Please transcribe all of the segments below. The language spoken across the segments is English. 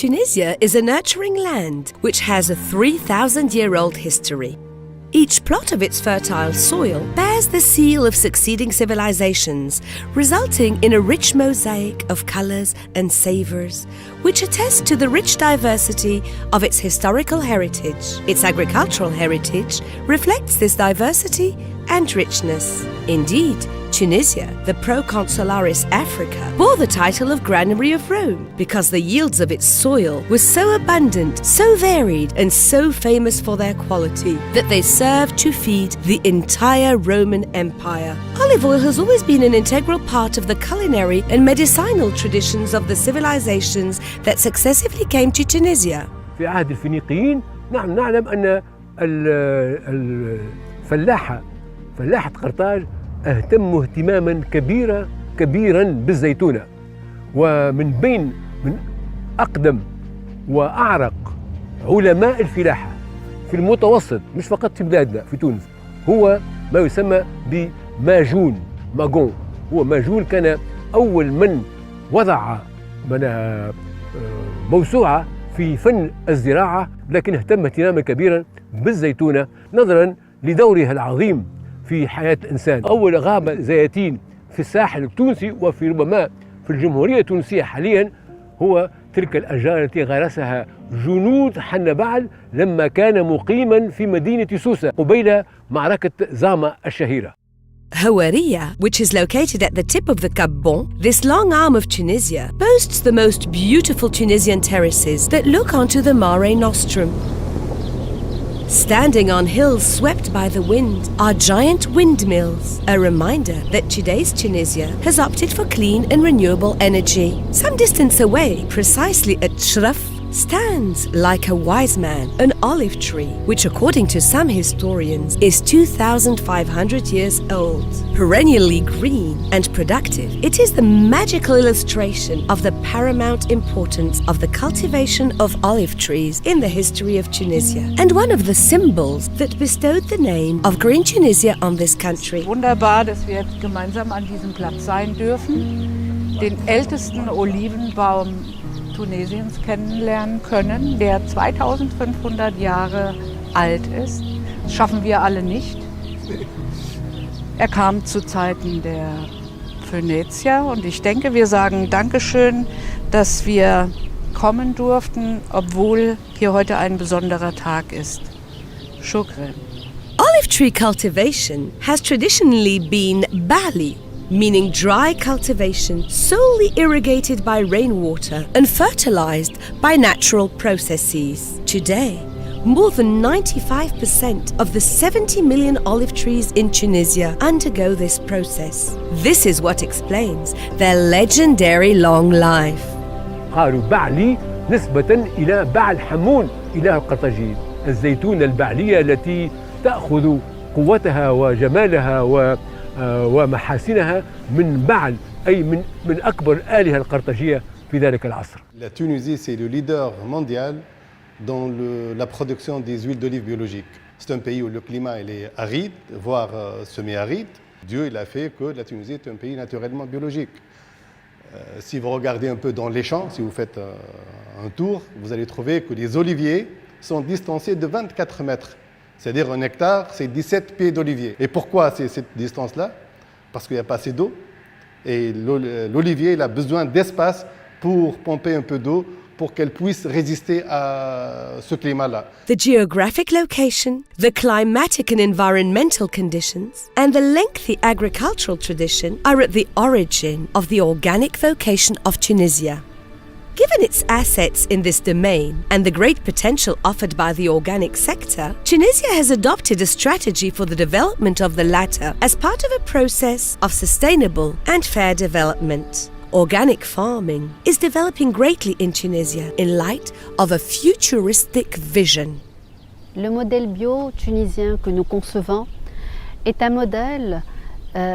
Tunisia is a nurturing land which has a 3,000-year-old history. Each plot of its fertile soil bears the seal of succeeding civilizations, resulting in a rich mosaic of colors and savors, which attest to the rich diversity of its historical heritage. Its agricultural heritage reflects this diversity and richness. Indeed, Tunisia, the Proconsularis Africa, bore the title of Granary of Rome because the yields of its soil were so abundant, so varied, and so famous for their quality that they served to feed the entire Roman Empire. Olive oil has always been an integral part of the culinary and medicinal traditions of the civilizations that successively came to Tunisia. في عهد الفينيقيين نعلم أن فلاحة قرطاج اهتموا اهتماما كبيرا بالزيتونة، ومن أقدم وأعرق علماء الفلاحة في المتوسط مش فقط في بلادنا في تونس هو ما يسمى بماجون ماجون. هو ماجون كان أول من وضع موسوعة في فن الزراعة، لكن اهتم اهتماما كبيرا بالزيتونة نظرا لدورها العظيم في حياة الإنسان. أول غابة زيتين في الساحل التونسي وفي ربما في الجمهورية التونسية حاليا هو تلك الأشجار التي غرسها جنود حنبعل لما كان مقيما في مدينة سوسة قبيل معركة زاما الشهيرة. Hawaria, which is located at the tip of the Cap Bon, this long arm of Tunisia, boasts the most beautiful Tunisian terraces that look onto the Mare Nostrum. Standing on hills swept by the wind are giant windmills, a reminder that today's Tunisia has opted for clean and renewable energy. Some distance away, precisely at Shraf, stands like a wise man, an olive tree, which according to some historians is 2,500 years old. Perennially green and productive, it is the magical illustration of the paramount importance of the cultivation of olive trees in the history of Tunisia, and one of the symbols that bestowed the name of Green Tunisia on this country. Wunderbar, dass wir jetzt gemeinsam an diesem Platz sein dürfen, den ältesten Olivenbaum Tunesiens kennenlernen können, der 2500 Jahre alt ist. Das schaffen wir alle nicht. Er kam zu Zeiten der Phönizier und ich denke, wir sagen Dankeschön, dass wir kommen durften, obwohl hier heute ein besonderer Tag ist. Shukran. Olive tree cultivation has traditionally been Bali, meaning dry cultivation solely irrigated by rainwater and fertilized by natural processes. Today, more than 95% of the 70 million olive trees in Tunisia undergo this process. This is what explains their legendary long life. قالوا بعلي نسبة إلى بعل حمون إله القرطاجين، الزيتونة البعلية التي تأخذ قوتها وجمالها ومحاسنها من بعل أي من أكبر الآلهة القرطاجية في ذلك العصر. La Tunisie, c'est le leader mondial dans la production des huiles d'olive biologiques. C'est un pays où le climat il est aride, voire semi-aride. Dieu il a fait que la Tunisie est un pays naturellement biologique. Si vous regardez un peu dans les champs, si vous faites un tour, vous allez trouver que les oliviers sont distancés de 24 mètres. C'est-à-dire un hectare, c'est 17 pieds d'olivier. Et pourquoi c'est cette distance-là? Parce qu'il n'y a pas assez d'eau. Et l'olivier il a besoin d'espace pour pomper un peu d'eau pour qu'elle puisse résister à ce climat-là. The geographic location, the climatic and environmental conditions, and the lengthy agricultural tradition are at the origin of the organic vocation of Tunisia. Given its assets in this domain and the great potential offered by the organic sector, Tunisia has adopted a strategy for the development of the latter as part of a process of sustainable and fair development. Organic farming is developing greatly in Tunisia in light of a futuristic vision. Le modèle bio tunisien que nous concevons est un modèle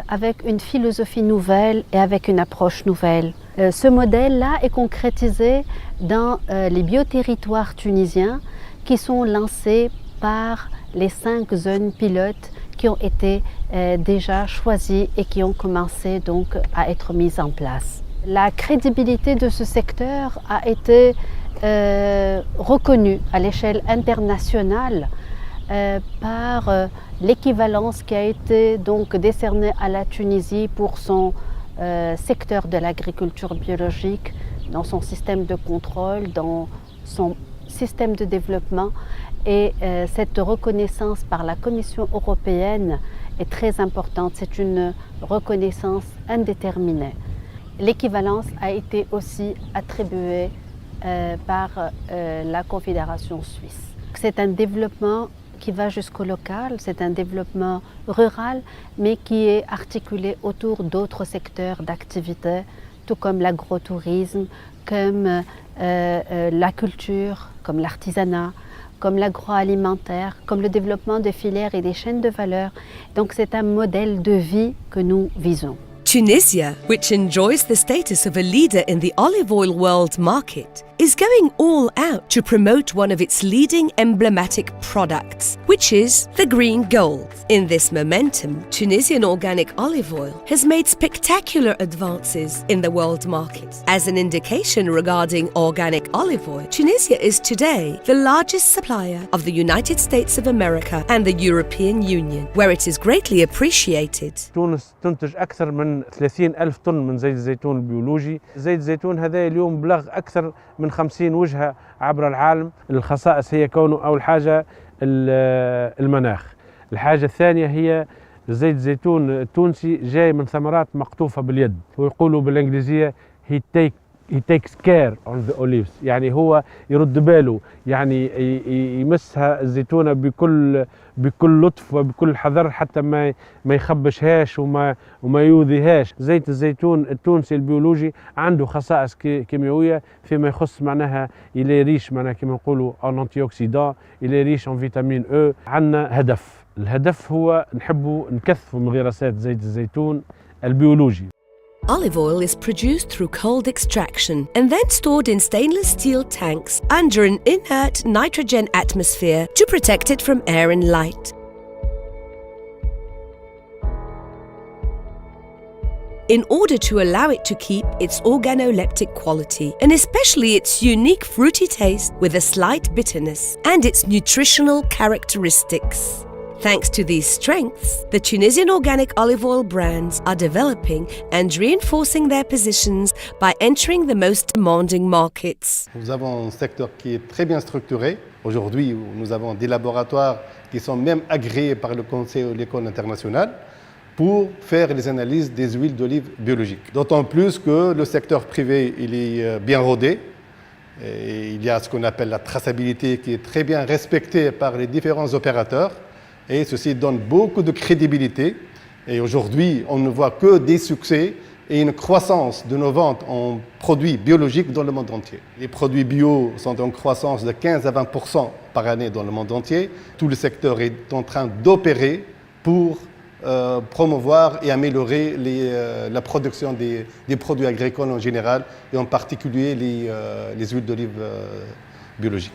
avec une philosophie nouvelle et avec une approche nouvelle. Ce modèle-là est concrétisé dans les bioterritoires tunisiens qui sont lancés par les 5 zones pilotes qui ont été déjà choisies et qui ont commencé donc à être mises en place. La crédibilité de ce secteur a été reconnu à l'échelle internationale par l'équivalence qui a été donc décernée à la Tunisie pour son secteur de l'agriculture biologique, dans son système de contrôle, dans son système de développement. Et cette reconnaissance par la Commission européenne est très importante. C'est une reconnaissance indéterminée. L'équivalence a été aussi attribuée par la Confédération suisse. C'est un développement qui va jusqu'au local, c'est un développement rural, mais qui est articulé autour d'autres secteurs d'activité, tout comme l'agrotourisme, comme la culture, comme l'artisanat, comme l'agroalimentaire, comme le développement de filières et des chaînes de valeur. Donc c'est un modèle de vie que nous visons. Tunisia, which enjoys the status of a leader in the olive oil world market, is going all out to promote one of its leading emblematic products, which is the green gold. In this momentum, Tunisian organic olive oil has made spectacular advances in the world market. As an indication regarding organic olive oil, Tunisia is today the largest supplier of the United States of America and the European Union, where it is greatly appreciated. تونس تنتج أكثر من 30,000 طن من زيت الزيتون البيولوجي. زيت الزيتون هذا اليوم بلغ أكثر من 50 وجهة عبر العالم. الخصائص هي كونه أول حاجة المناخ. الحاجة الثانية هي زيت الزيتون التونسي جاي من ثمرات مقطوفة باليد، ويقولوا بالإنجليزية he takes care on the olives، يعني هو يرد باله، يعني يمسها الزيتونة بكل لطف وبكل حذر حتى ما يخبشهاش وما يؤذيهاش. زيت الزيتون التونسي البيولوجي عنده خصائص كيميائية فيما يخص معناها إلي ريش معناها كما نقولوا en antioxydant، إلي ريش en فيتامين E. عندنا هدف، الهدف هو نحبوا نكثفوا من غراسات زيت الزيتون البيولوجي. Olive oil is produced through cold extraction and then stored in stainless steel tanks under an inert nitrogen atmosphere to protect it from air and light. In order to allow it to keep its organoleptic quality and especially its unique fruity taste with a slight bitterness and its nutritional characteristics. Thanks to these strengths, the Tunisian organic olive oil brands are developing and reinforcing their positions by entering the most demanding markets. Nous avons un secteur qui est très bien structuré. Aujourd'hui, nous avons des laboratoires qui sont même agréés par le Conseil de l'école internationale pour faire les analyses des huiles d'olive biologiques. D'autant plus que le secteur privé il est bien rodé. Et il y a ce qu'on appelle la traçabilité qui est très bien respectée par les différents opérateurs. Et ceci donne beaucoup de crédibilité. Et aujourd'hui, on ne voit que des succès et une croissance de nos ventes en produits biologiques dans le monde entier. Les produits bio sont en croissance de 15 à 20% par année dans le monde entier. Tout le secteur est en train d'opérer pour promouvoir et améliorer la production des produits agricoles en général et en particulier les huiles d'olive biologiques.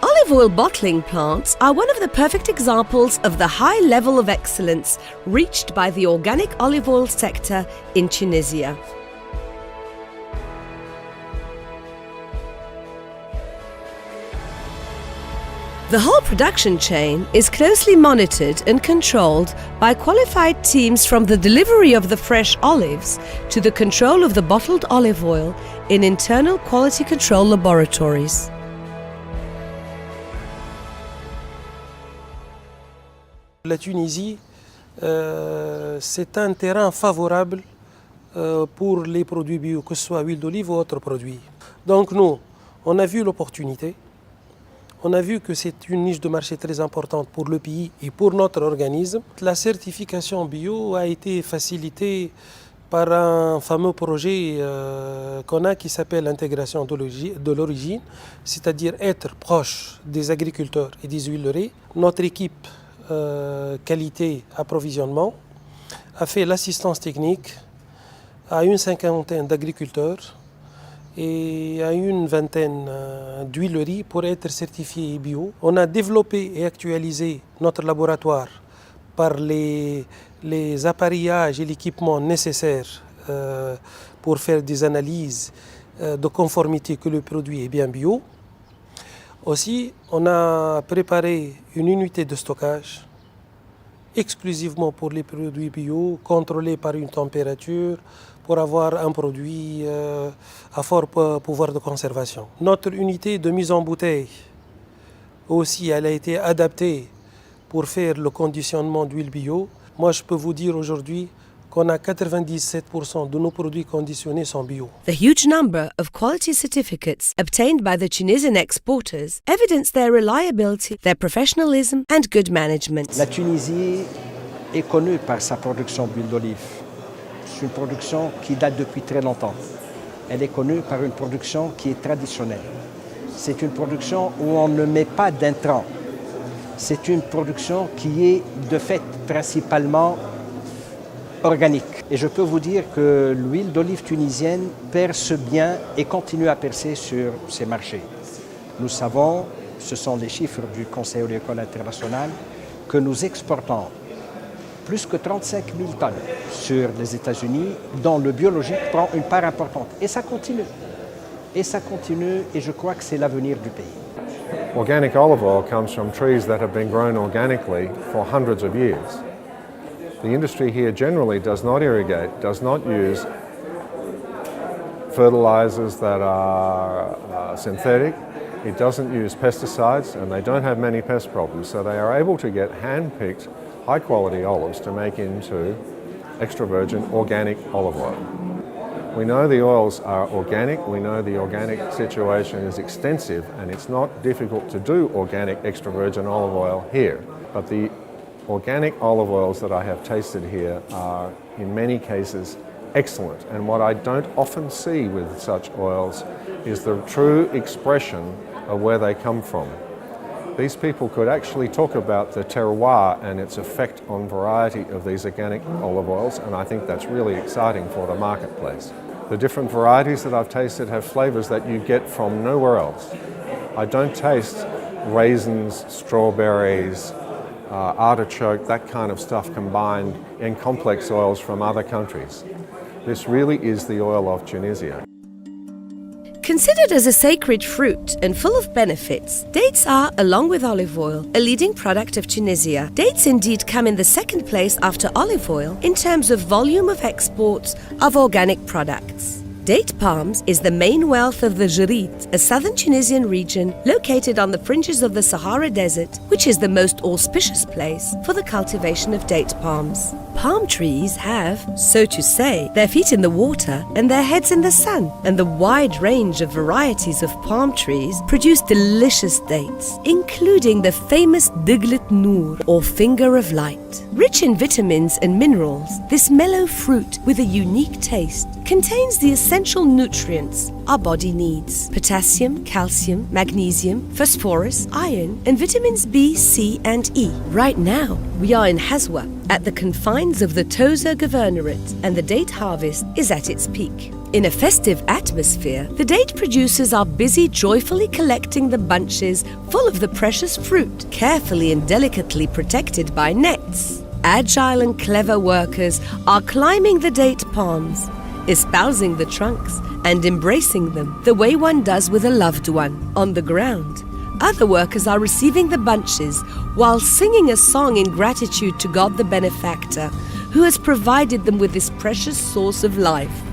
Olive oil bottling plants are one of the perfect examples of the high level of excellence reached by the organic olive oil sector in Tunisia. The whole production chain is closely monitored and controlled by qualified teams from the delivery of the fresh olives to the control of the bottled olive oil in internal quality control laboratories. La Tunisie, c'est un terrain favorable pour les produits bio, que ce soit huile d'olive ou autres produits. Donc nous, on a vu l'opportunité, on a vu que c'est une niche de marché très importante pour le pays et pour notre organisme. La certification bio a été facilitée par un fameux projet qu'on a qui s'appelle l'intégration de l'origine, c'est-à-dire être proche des agriculteurs et des huileries. Notre équipe qualité approvisionnement a fait l'assistance technique à une cinquantaine d'agriculteurs et à une vingtaine d'huileries pour être certifiés bio. On a développé et actualisé notre laboratoire par les appareillages et l'équipement nécessaires pour faire des analyses de conformité que le produit est bien bio. Aussi, on a préparé une unité de stockage exclusivement pour les produits bio, contrôlés par une température, pour avoir un produit à fort pouvoir de conservation. Notre unité de mise en bouteille aussi, elle a été adaptée pour faire le conditionnement d'huile bio. Moi, je peux vous dire aujourd'hui qu'on a 97% de nos produits conditionnés sont bio. The huge number of quality certificates obtained by the Tunisian exporters evidence their reliability, their professionalism and good management. La Tunisie est connue par sa production d'huile d'olive. C'est une production qui date depuis très longtemps. Elle est connue par une production qui est traditionnelle. C'est une production où on ne met pas d'intrants. C'est une production qui est de fait principalement organique. Et je peux vous dire que l'huile d'olive tunisienne perce bien et continue à percer sur ces marchés. Nous savons, ce sont les chiffres du Conseil agricole international, que nous exportons plus que 35 000 tonnes sur les États-Unis, dont le biologique prend une part importante. Et ça continue. Et ça continue, et je crois que c'est l'avenir du pays. Organic olive oil comes from trees that have been grown organically for hundreds of years. The industry here generally does not irrigate, does not use fertilizers that are synthetic. It doesn't use pesticides, and they don't have many pest problems. So they are able to get hand-picked, high-quality olives to make into extra virgin organic olive oil. We know the oils are organic, we know the organic situation is extensive, and it's not difficult to do organic extra virgin olive oil here. But the organic olive oils that I have tasted here are, in many cases, excellent. And what I don't often see with such oils is the true expression of where they come from. These people could actually talk about the terroir and its effect on variety of these organic olive oils, and I think that's really exciting for the marketplace. The different varieties that I've tasted have flavors that you get from nowhere else. I don't taste raisins, strawberries, artichoke, that kind of stuff combined in complex oils from other countries. This really is the oil of Tunisia. Considered as a sacred fruit and full of benefits, dates are, along with olive oil, a leading product of Tunisia. Dates indeed come in the second place after olive oil in terms of volume of exports of organic products. Date palms is the main wealth of the Jerid, a southern Tunisian region located on the fringes of the Sahara Desert, which is the most auspicious place for the cultivation of date palms. Palm trees have, so to say, their feet in the water and their heads in the sun, and the wide range of varieties of palm trees produce delicious dates, including the famous Diglet Noor, or finger of light. Rich in vitamins and minerals, this mellow fruit with a unique taste contains the essential nutrients our body needs: potassium, calcium, magnesium, phosphorus, iron, and vitamins B, C, and E. Right now, we are in Hazwa, at the confines of the Toza Governorate, and the date harvest is at its peak. In a festive atmosphere, the date producers are busy joyfully collecting the bunches full of the precious fruit, carefully and delicately protected by nets. Agile and clever workers are climbing the date palms, espousing the trunks and embracing them the way one does with a loved one. On the ground, other workers are receiving the bunches while singing a song in gratitude to God the benefactor, who has provided them with this precious source of life.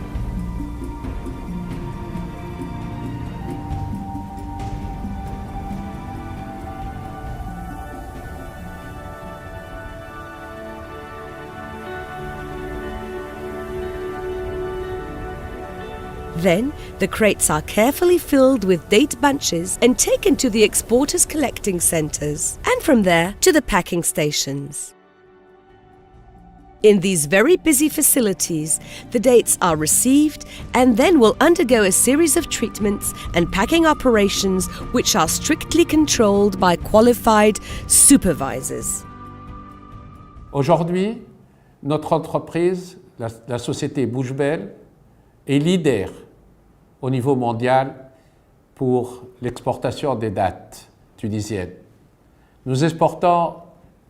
Then, the crates are carefully filled with date bunches and taken to the exporters' collecting centres, and from there to the packing stations. In these very busy facilities, the dates are received and then will undergo a series of treatments and packing operations which are strictly controlled by qualified supervisors. Aujourd'hui, notre entreprise, la société Bouche Belle, est leader au niveau mondial pour l'exportation des dattes tunisiennes. Nous exportons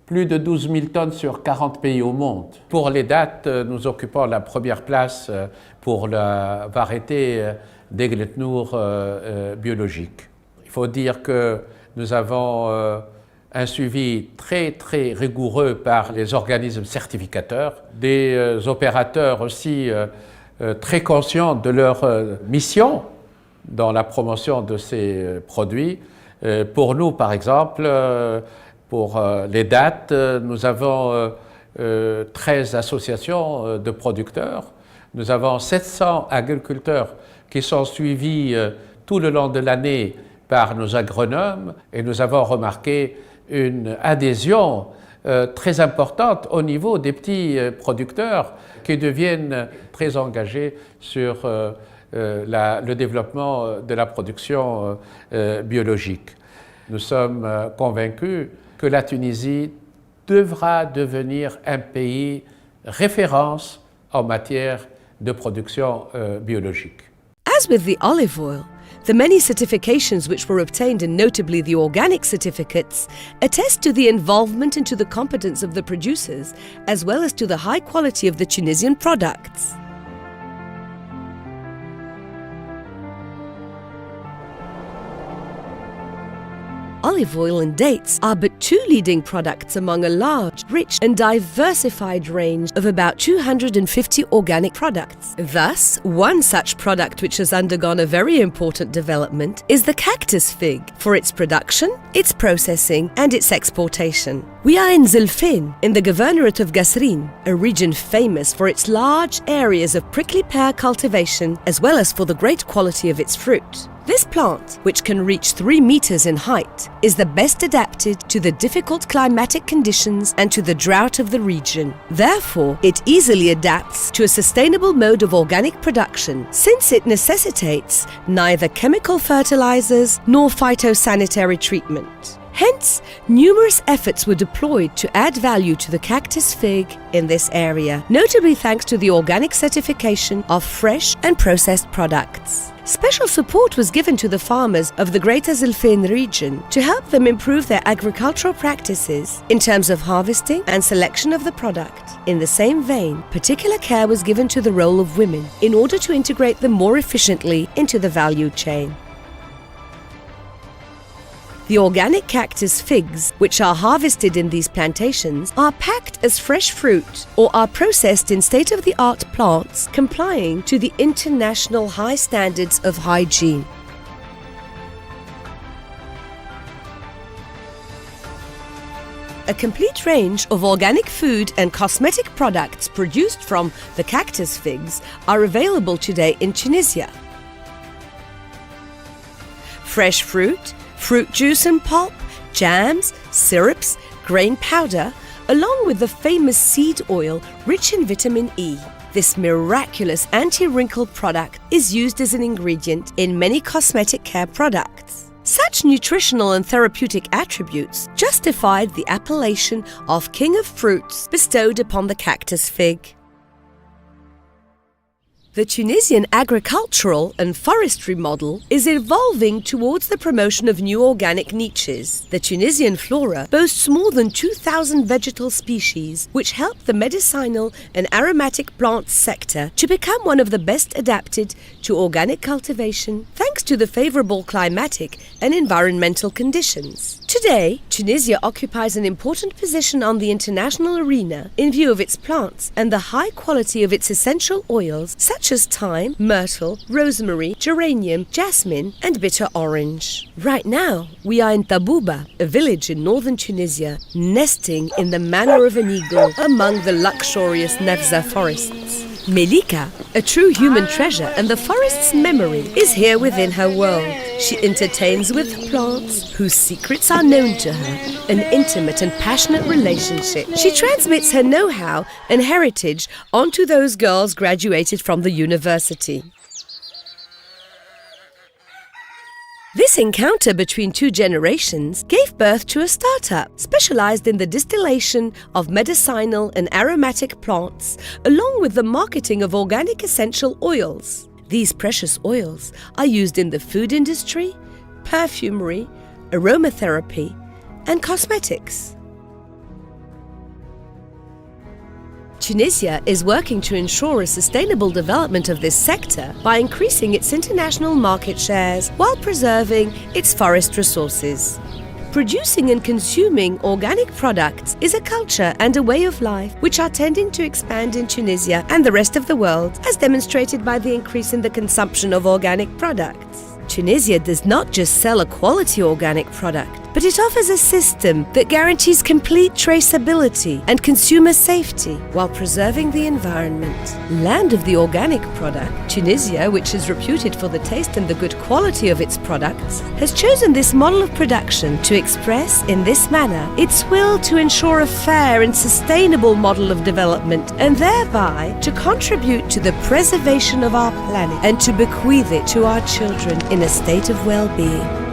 plus de 12 000 tonnes sur 40 pays au monde. Pour les dattes, nous occupons la première place pour la variété des glycnours biologiques. Il faut dire que nous avons un suivi très rigoureux par les organismes certificateurs, des opérateurs aussi très conscients de leur mission dans la promotion de ces produits. Pour nous, par exemple, pour les dates, nous avons 13 associations de producteurs. Nous avons 700 agriculteurs qui sont suivis tout le long de l'année par nos agronomes et nous avons remarqué une adhésion très importante au niveau des petits producteurs qui deviennent très engagés sur le développement de la production biologique. Nous sommes convaincus que la Tunisie devra devenir un pays référence en matière de production biologique. As with the olive oil, the many certifications which were obtained, and notably the organic certificates, attest to the involvement and to the competence of the producers, as well as to the high quality of the Tunisian products. Olive oil and dates are but two leading products among a large, rich and diversified range of about 250 organic products. Thus, one such product which has undergone a very important development is the cactus fig for its production, its processing and its exportation. We are in Zilfin, in the governorate of Gasrin, a region famous for its large areas of prickly pear cultivation as well as for the great quality of its fruit. This plant, which can reach 3 meters in height, is the best adapted to the difficult climatic conditions and to the drought of the region. Therefore, it easily adapts to a sustainable mode of organic production, since it necessitates neither chemical fertilizers nor phytosanitary treatment. Hence, numerous efforts were deployed to add value to the cactus fig in this area, notably thanks to the organic certification of fresh and processed products. Special support was given to the farmers of the Greater Zilfin region to help them improve their agricultural practices in terms of harvesting and selection of the product. In the same vein, particular care was given to the role of women in order to integrate them more efficiently into the value chain. The organic cactus figs, which are harvested in these plantations, are packed as fresh fruit or are processed in state-of-the-art plants complying to the international high standards of hygiene. A complete range of organic food and cosmetic products produced from the cactus figs are available today in Tunisia. Fresh fruit, fruit juice and pulp, jams, syrups, grain powder, along with the famous seed oil rich in vitamin E. This miraculous anti-wrinkle product is used as an ingredient in many cosmetic care products. Such nutritional and therapeutic attributes justified the appellation of King of Fruits bestowed upon the cactus fig. The Tunisian agricultural and forestry model is evolving towards the promotion of new organic niches. The Tunisian flora boasts more than 2,000 vegetal species, which help the medicinal and aromatic plants sector to become one of the best adapted to organic cultivation, thanks to the favorable climatic and environmental conditions. Today, Tunisia occupies an important position on the international arena in view of its plants and the high quality of its essential oils such as thyme, myrtle, rosemary, geranium, jasmine and bitter orange. Right now, we are in Tabouba, a village in northern Tunisia, nesting in the manner of an eagle among the luxurious Nefza forests. Melika, a true human treasure and the forest's memory, is here within her world. She entertains with plants whose secrets are known to her, an intimate and passionate relationship. She transmits her know-how and heritage onto those girls graduated from the university. This encounter between two generations gave birth to a startup specialized in the distillation of medicinal and aromatic plants, along with the marketing of organic essential oils. These precious oils are used in the food industry, perfumery, aromatherapy, and cosmetics. Tunisia is working to ensure a sustainable development of this sector by increasing its international market shares while preserving its forest resources. Producing and consuming organic products is a culture and a way of life which are tending to expand in Tunisia and the rest of the world, as demonstrated by the increase in the consumption of organic products. Tunisia does not just sell a quality organic product, but it offers a system that guarantees complete traceability and consumer safety while preserving the environment. Land of the organic product, Tunisia, which is reputed for the taste and the good quality of its products, has chosen this model of production to express in this manner its will to ensure a fair and sustainable model of development and thereby to contribute to the preservation of our planet and to bequeath it to our children in a state of well-being.